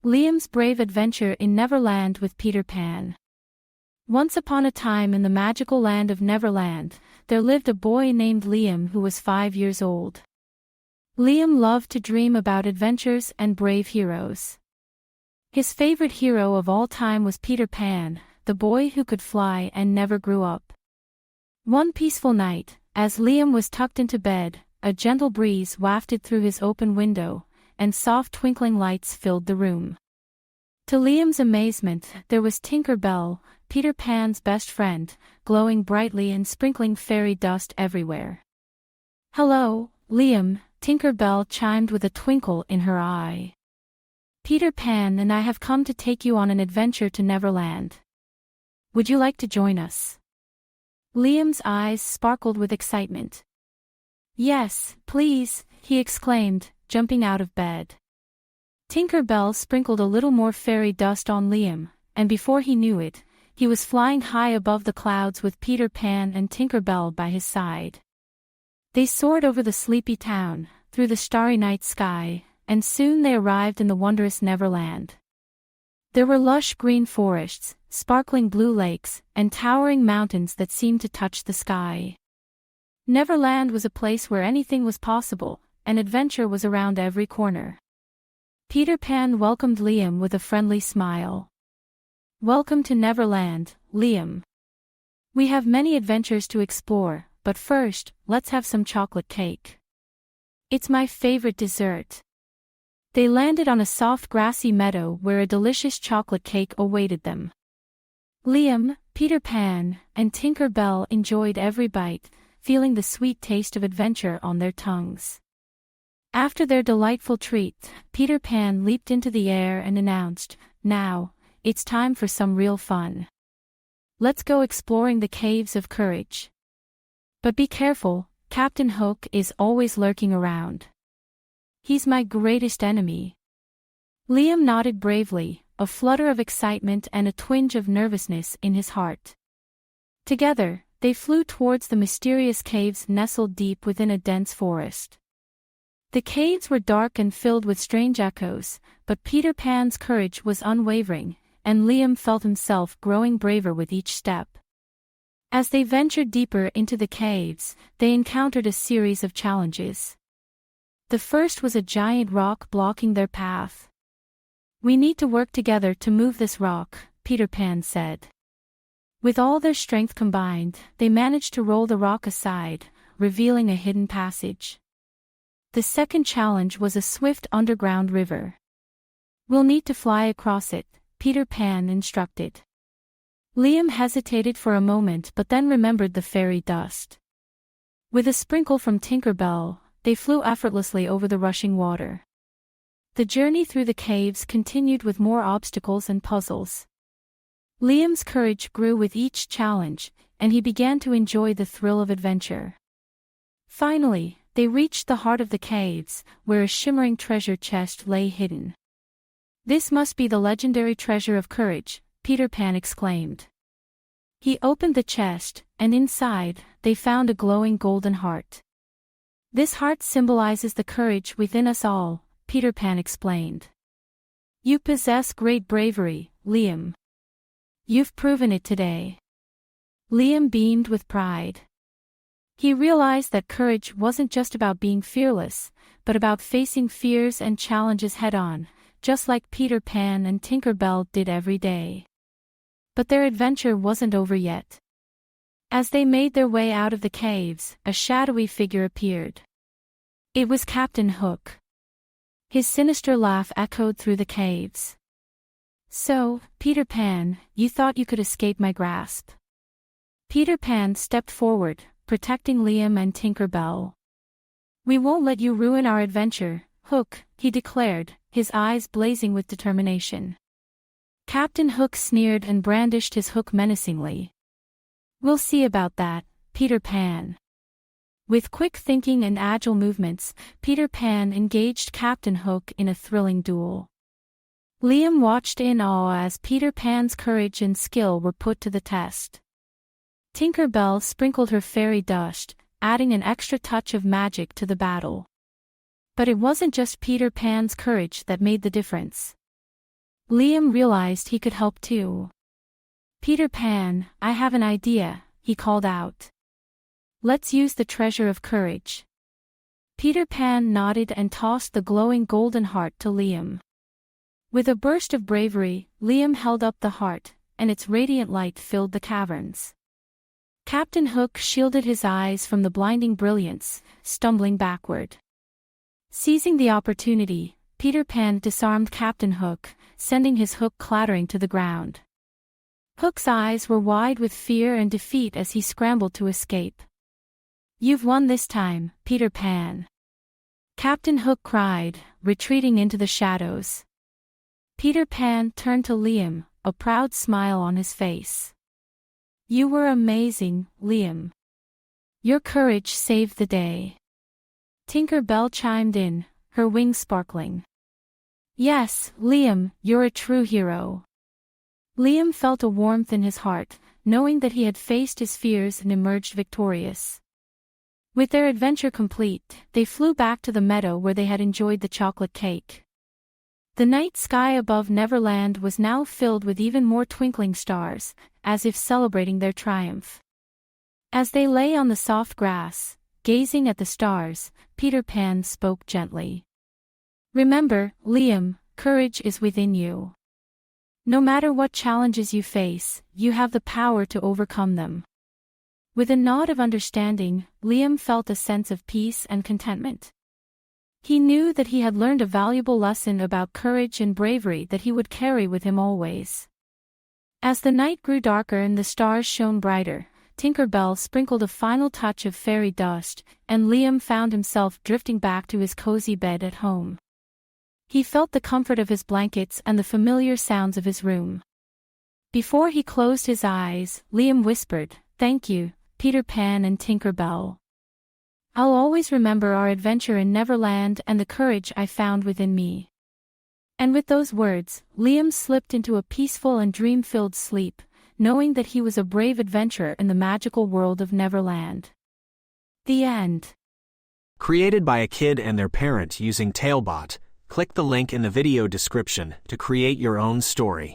Liam's brave adventure in Neverland with Peter Pan. Once upon a time in the magical land of Neverland, there lived a boy named Liam who was 5 years old. Liam loved to dream about adventures and brave heroes. His favorite hero of all time was Peter Pan, the boy who could fly and never grew up. One peaceful night, as Liam was tucked into bed, a gentle breeze wafted through his open window, and soft twinkling lights filled the room. To Liam's amazement, there was Tinker Bell, Peter Pan's best friend, glowing brightly and sprinkling fairy dust everywhere. "Hello, Liam," Tinker Bell chimed with a twinkle in her eye. "Peter Pan and I have come to take you on an adventure to Neverland. Would you like to join us?" Liam's eyes sparkled with excitement. "Yes, please," he exclaimed, jumping out of bed. Tinker Bell sprinkled a little more fairy dust on Liam, and before he knew it, he was flying high above the clouds with Peter Pan and Tinker Bell by his side. They soared over the sleepy town, through the starry night sky, and soon they arrived in the wondrous Neverland. There were lush green forests, sparkling blue lakes, and towering mountains that seemed to touch the sky. Neverland was a place where anything was possible, and adventure was around every corner. Peter Pan welcomed Liam with a friendly smile. "Welcome to Neverland, Liam. We have many adventures to explore, but first, let's have some chocolate cake. It's my favorite dessert." They landed on a soft grassy meadow where a delicious chocolate cake awaited them. Liam, Peter Pan, and Tinker Bell enjoyed every bite, feeling the sweet taste of adventure on their tongues. After their delightful treat, Peter Pan leaped into the air and announced, "Now, it's time for some real fun. Let's go exploring the caves of courage. But be careful, Captain Hook is always lurking around. He's my greatest enemy." Liam nodded bravely, a flutter of excitement and a twinge of nervousness in his heart. Together, they flew towards the mysterious caves nestled deep within a dense forest. The caves were dark and filled with strange echoes, but Peter Pan's courage was unwavering, and Liam felt himself growing braver with each step. As they ventured deeper into the caves, they encountered a series of challenges. The first was a giant rock blocking their path. "We need to work together to move this rock," Peter Pan said. With all their strength combined, they managed to roll the rock aside, revealing a hidden passage. The second challenge was a swift underground river. "We'll need to fly across it," Peter Pan instructed. Liam hesitated for a moment but then remembered the fairy dust. With a sprinkle from Tinker Bell, they flew effortlessly over the rushing water. The journey through the caves continued with more obstacles and puzzles. Liam's courage grew with each challenge, and he began to enjoy the thrill of adventure. Finally, they reached the heart of the caves, where a shimmering treasure chest lay hidden. "This must be the legendary treasure of courage," Peter Pan exclaimed. He opened the chest, and inside, they found a glowing golden heart. "This heart symbolizes the courage within us all," Peter Pan explained. "You possess great bravery, Liam. You've proven it today." Liam beamed with pride. He realized that courage wasn't just about being fearless, but about facing fears and challenges head-on, just like Peter Pan and Tinker Bell did every day. But their adventure wasn't over yet. As they made their way out of the caves, a shadowy figure appeared. It was Captain Hook. His sinister laugh echoed through the caves. "So, Peter Pan, you thought you could escape my grasp." Peter Pan stepped forward, protecting Liam and Tinker Bell. "We won't let you ruin our adventure, Hook," he declared, his eyes blazing with determination. Captain Hook sneered and brandished his hook menacingly. "We'll see about that, Peter Pan." With quick thinking and agile movements, Peter Pan engaged Captain Hook in a thrilling duel. Liam watched in awe as Peter Pan's courage and skill were put to the test. Tinker Bell sprinkled her fairy dust, adding an extra touch of magic to the battle. But it wasn't just Peter Pan's courage that made the difference. Liam realized he could help too. "Peter Pan, I have an idea," he called out. "Let's use the treasure of courage." Peter Pan nodded and tossed the glowing golden heart to Liam. With a burst of bravery, Liam held up the heart, and its radiant light filled the caverns. Captain Hook shielded his eyes from the blinding brilliance, stumbling backward. Seizing the opportunity, Peter Pan disarmed Captain Hook, sending his hook clattering to the ground. Hook's eyes were wide with fear and defeat as he scrambled to escape. "You've won this time, Peter Pan," Captain Hook cried, retreating into the shadows. Peter Pan turned to Liam, a proud smile on his face. "You were amazing, Liam. Your courage saved the day." Tinker Bell chimed in, her wings sparkling. "Yes, Liam, you're a true hero." Liam felt a warmth in his heart, knowing that he had faced his fears and emerged victorious. With their adventure complete, they flew back to the meadow where they had enjoyed the chocolate cake. The night sky above Neverland was now filled with even more twinkling stars, as if celebrating their triumph. As they lay on the soft grass, gazing at the stars, Peter Pan spoke gently. "Remember, Liam, courage is within you. No matter what challenges you face, you have the power to overcome them." With a nod of understanding, Liam felt a sense of peace and contentment. He knew that he had learned a valuable lesson about courage and bravery that he would carry with him always. As the night grew darker and the stars shone brighter, Tinker Bell sprinkled a final touch of fairy dust, and Liam found himself drifting back to his cozy bed at home. He felt the comfort of his blankets and the familiar sounds of his room. Before he closed his eyes, Liam whispered, "Thank you, Peter Pan and Tinker Bell. I'll always remember our adventure in Neverland and the courage I found within me." And with those words, Liam slipped into a peaceful and dream-filled sleep, knowing that he was a brave adventurer in the magical world of Neverland. The end. Created by a kid and their parent using Talebot, click the link in the video description to create your own story.